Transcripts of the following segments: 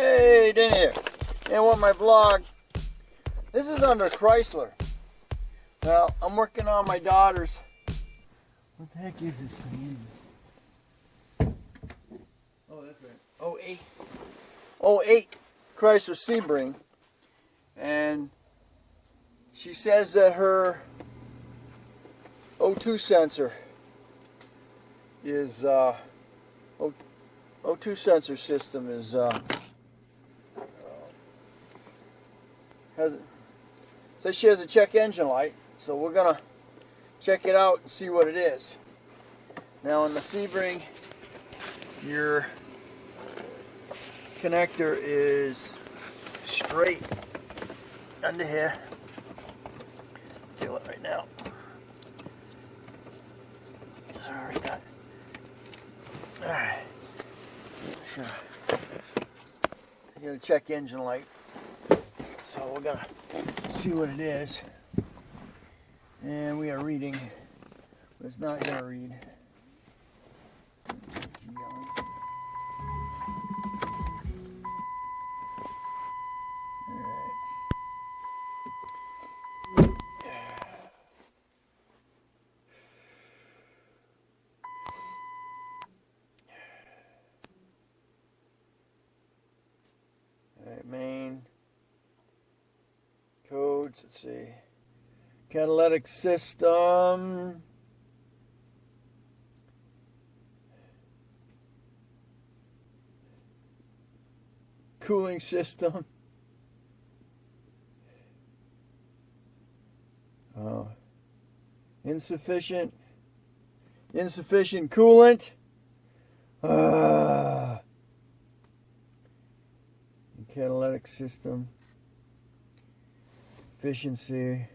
Hey, Denny here. And what my vlog. This is under Chrysler. Well, I'm working on my daughter's. What the heck is this thing? Oh, that's right. 08 Chrysler Sebring. And she says that her O2 sensor is O2 sensor system is says she has a check engine light, so we're gonna check it out and see what it is. Now in the Sebring, your connector is straight under here. Feel it right now. Sorry, got. All right. Sure. I got a check engine light, so we're gonna see what it is. And we are reading, but it's not gonna read. Main codes, let's see. Catalytic system. Cooling system. Oh. Insufficient coolant. Catalytic system, efficiency,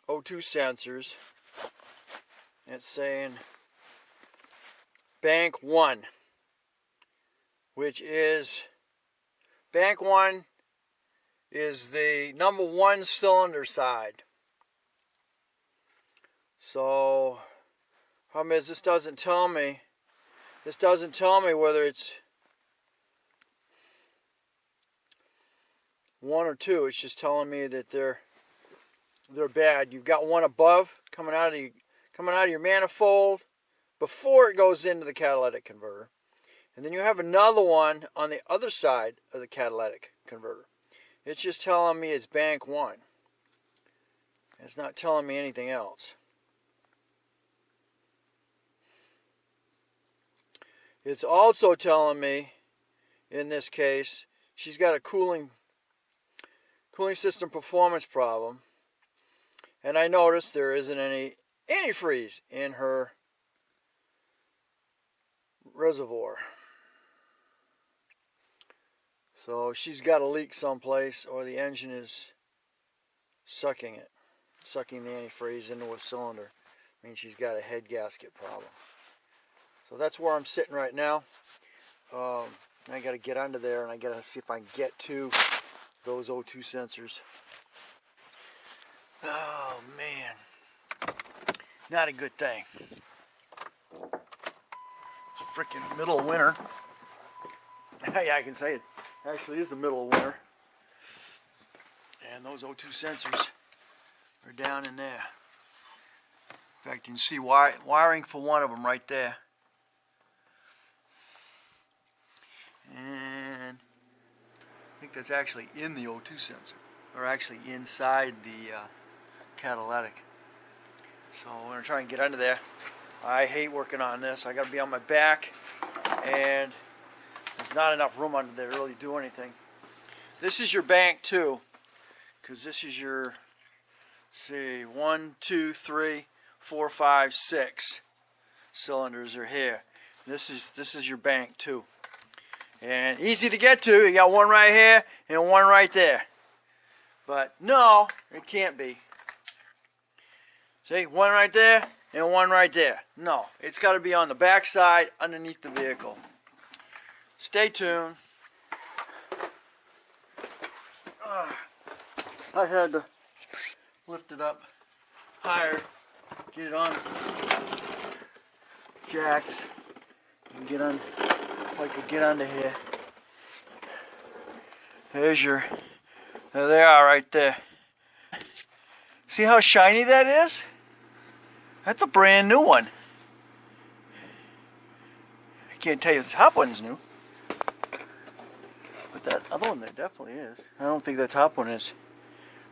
O2 sensors. It's saying bank 1, which is bank 1 is the number 1 cylinder side. So problem is this doesn't tell me whether it's 1 or 2. It's just telling me that they're bad. You've got one above coming out of your manifold before it goes into the catalytic converter, and then you have another one on the other side of the catalytic converter. It's just telling me it's bank 1. It's not telling me anything else. It's also telling me, in this case, she's got a cooling system performance problem, and I noticed there isn't any antifreeze in her reservoir. So she's got a leak someplace, or the engine is sucking the antifreeze into a cylinder. I mean, she's got a head gasket problem. So that's where I'm sitting right now. I got to get under there, and I got to see if I can get to those O2 sensors. Oh man, not a good thing. It's a freaking middle of winter. Yeah, I can say it actually is the middle of winter. And those O2 sensors are down in there. In fact, you can see wiring for one of them right there. And I think that's actually in the O2 sensor, or actually inside the catalytic. So we're going to try and get under there. I hate working on this. I got to be on my back, and there's not enough room under there to really do anything. This is your bank 2, because this is your, see, 1, 2, 3, 4, 5, 6 cylinders are here. This is your bank 2. And easy to get to. You got one right here and one right there. But no, it can't be. See, one right there and one right there. No, it's got to be on the back side underneath the vehicle. Stay tuned. I had to lift it up higher, get it on jacks, and get on. So I could get under here There's your, there they are right there. See how shiny that is? That's a brand new one. I can't tell you the top one's new. But that other one there definitely is. I don't think that top one is.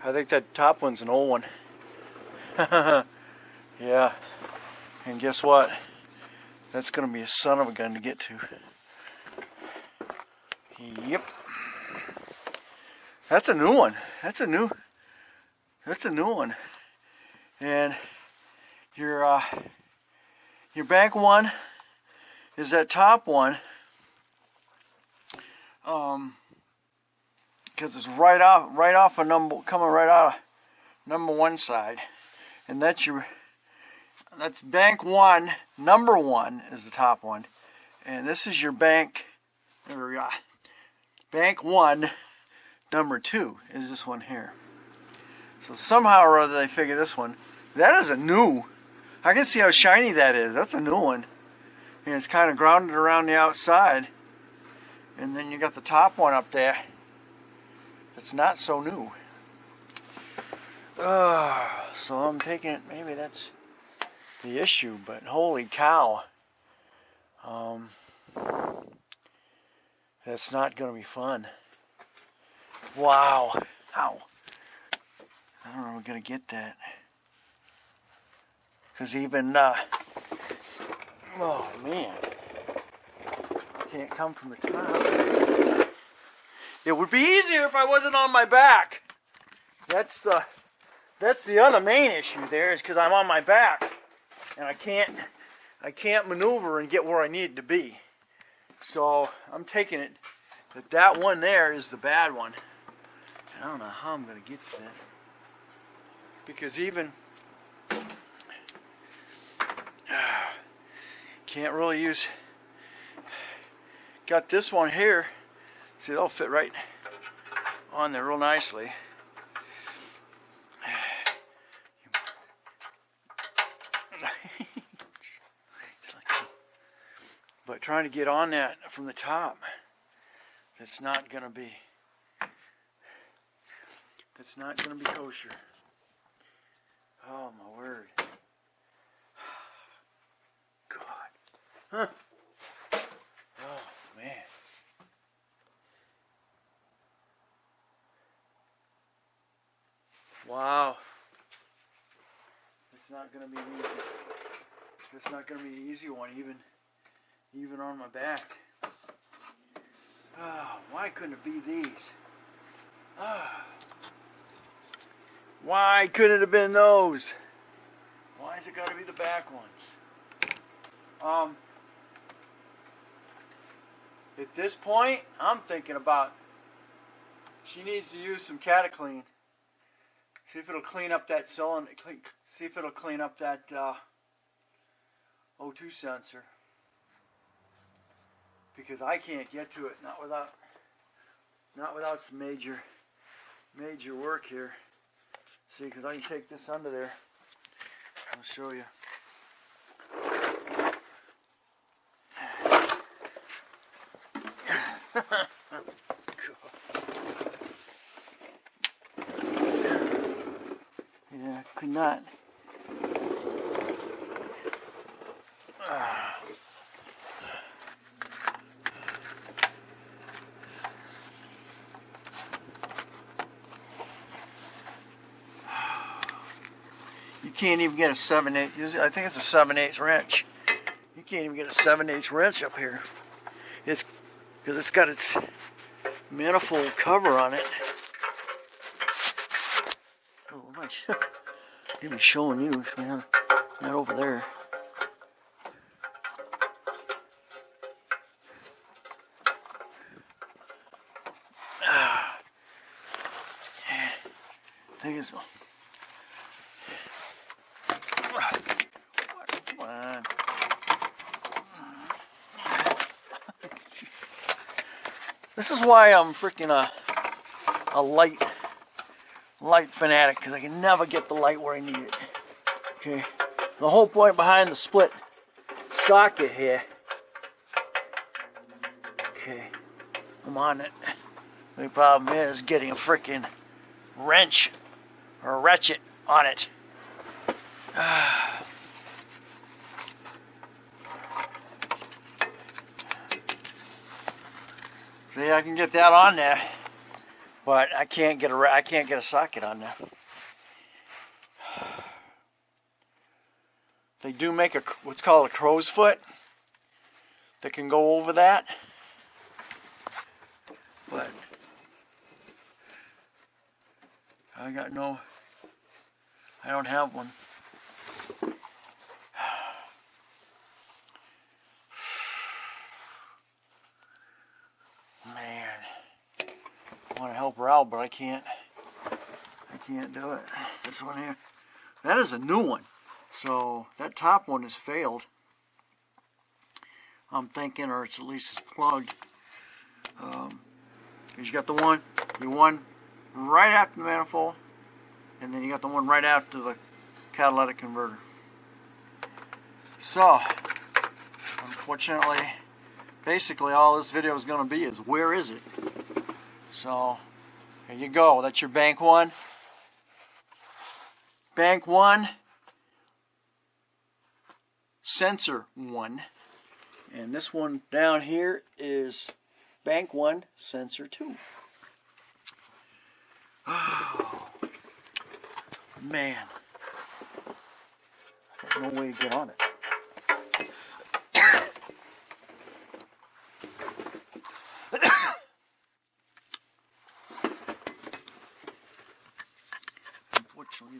I think that top one's an old one. Yeah. And guess what? That's going to be a son of a gun to get to. Yep. That's a new one. That's a new one. And your bank one is that top one. Because it's right off of coming right out of number one side. And that's bank one, number one is the top one. And this is your bank one, number two is this one here. So somehow or other they figure this one. That is a new. I can see how shiny that is. That's a new one. And it's kind of grounded around the outside. And then you got the top one up there. It's not so new. So I'm taking it, maybe that's the issue, but holy cow. That's not going to be fun. Wow. Ow. I don't know if we're going to get that. Because even, oh man. Can't come from the top. It would be easier if I wasn't on my back. That's the other main issue there, is because I'm on my back and I can't maneuver and get where I need to be. So I'm taking it that one there is the bad one. And I don't know how I'm going to get to that, because even can't really use. Got this one here. See, they'll fit right on there real nicely. But trying to get on that from the top, that's not gonna be kosher. Oh my word. God. Huh. Oh man. Wow. It's not gonna be easy. It's not gonna be an easy one, even on my back. Oh, why couldn't it be these? Oh. Why couldn't it have been those? Why has it got to be the back ones? At this point, I'm thinking about, she needs to use some cataclean. See if it'll clean up that cylinder. See if it'll clean up that O2 sensor. Because I can't get to it, not without some major work here. See, because I can take this under there. I'll show you. Yeah, could not. You can't even get a 7/8. I think it's a 7/8 wrench. You can't even get a 7/8 wrench up here. It's because it's got its manifold cover on it. Oh, I'm even showing you, man. Not over there. Thing is, come on. This is why I'm freaking a light fanatic, because I can never get the light where I need it. Okay, the whole point behind the split socket here. Okay, I'm on it. The problem is getting a freaking wrench or ratchet on it. See, I can get that on there, but I can't get a socket on there. They do make what's called a crow's foot that can go over that, but I don't have one. Man, I want to help her out, but I can't do it. This one here, that is a new one. So that top one has failed. I'm thinking, or it's at least plugged. You got the one right after the manifold, and then you got the one right after the catalytic converter. So, unfortunately, basically all this video is going to be is where is it? So, here you go. That's your bank one. Bank one. Sensor 1, and this one down here is bank 1, sensor 2. Oh, man. There's no way to get on it. Unfortunately,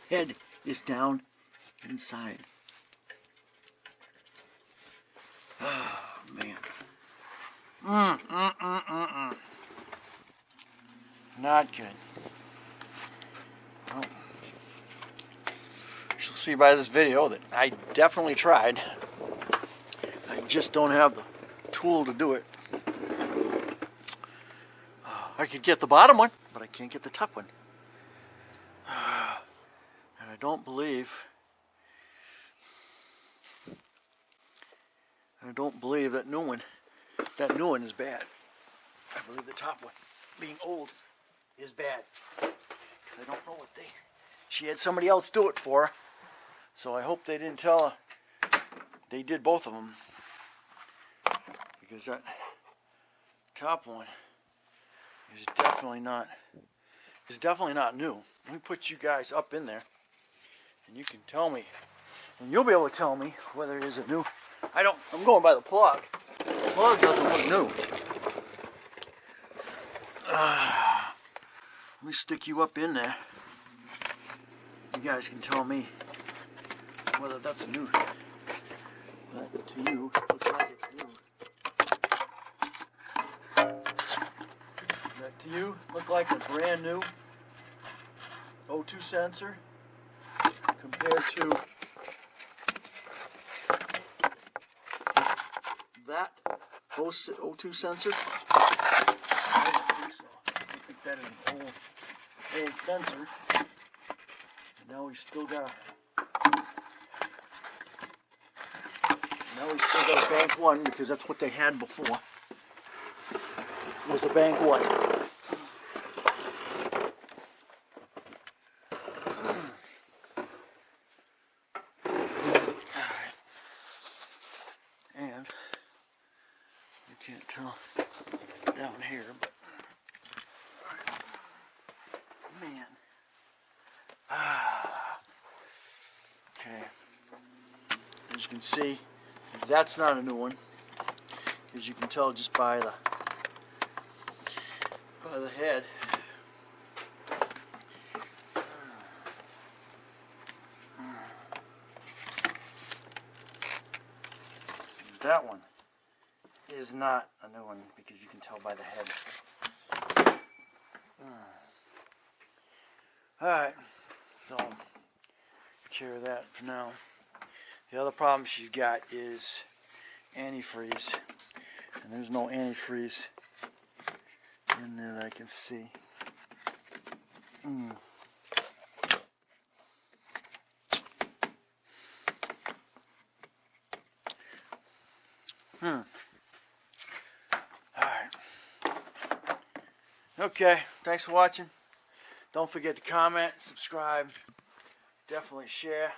the head is down inside. Oh, man. Not good. Well, you'll see by this video that I definitely tried. I just don't have the tool to do it. I could get the bottom one, but I can't get the top one. And I don't believe that new one is bad. I believe the top one, being old, is bad. I don't know what she had somebody else do it for her. So I hope they didn't tell her they did both of them. Because that top one is definitely not new. Let me put you guys up in there and you can tell me, and you'll be able to tell me whether it is a new. I'm going by the plug. The plug doesn't look new. Let me stick you up in there. You guys can tell me whether that's a new. That to you looks like it's new. That to you look like a brand new O2 sensor compared to those O2 sensors. I don't think so. I think that is an old sensor. And now we still got a bank one, because that's what they had before. Was a bank one. And you can't tell down here, but man. Okay. As you can see, that's not a new one, because you can tell just by the head. That one is not a new one, because you can tell by the head. Alright, so take care of that for now. The other problem she's got is antifreeze, and there's no antifreeze in there that I can see. Alright. Okay, thanks for watching. Don't forget to comment, subscribe, definitely share.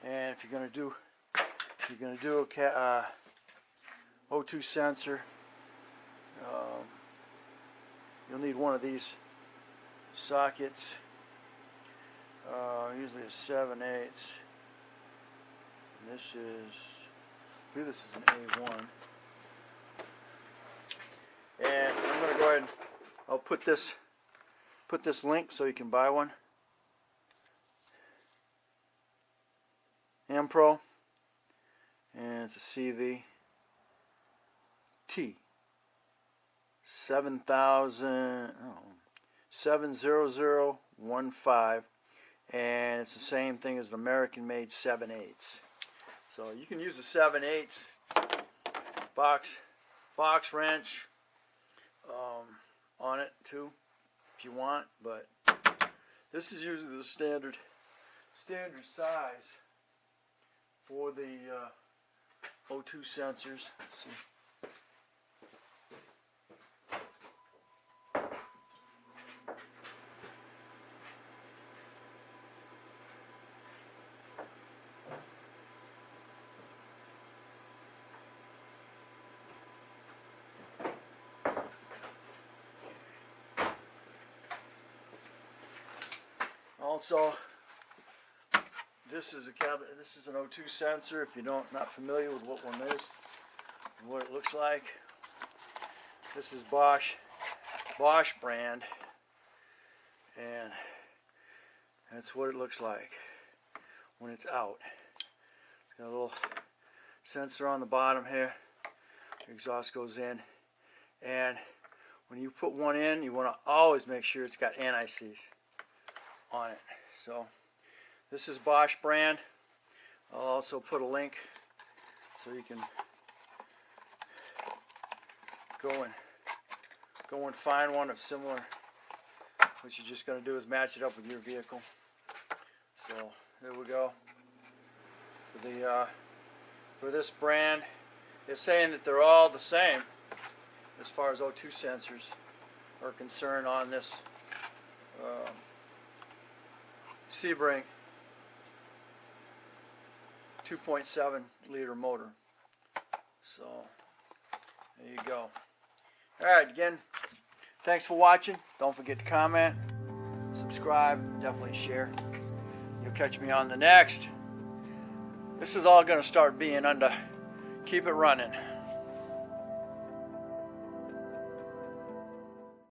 And if you're gonna do a O2 sensor, you'll need one of these sockets. Usually a 7/8. And this is, I believe this is an A1. And I'm going to go ahead and I'll put this link so you can buy one. Ampro, and it's a CVT 70015, and it's the same thing as an American-made 7/8. So you can use a 7/8 box wrench on it too, if you want. But this is usually the standard size for the O2 sensors. Let's see. Also, this is an O2 sensor. If you're not familiar with what one is and what it looks like, this is Bosch brand, and that's what it looks like when it's out. It's got a little sensor on the bottom here. The exhaust goes in, and when you put one in, you want to always make sure it's got anti-seize on it. So this is Bosch brand. I'll also put a link so you can go and find one of similar. What you're just going to do is match it up with your vehicle. So there we go. For this brand, they're saying that they're all the same as far as O2 sensors are concerned on this Sebring 2.7 liter motor. So there you go. Alright, again, thanks for watching. Don't forget to comment, subscribe, definitely share. You'll catch me on the next. This is all going to start being under Keep It Running.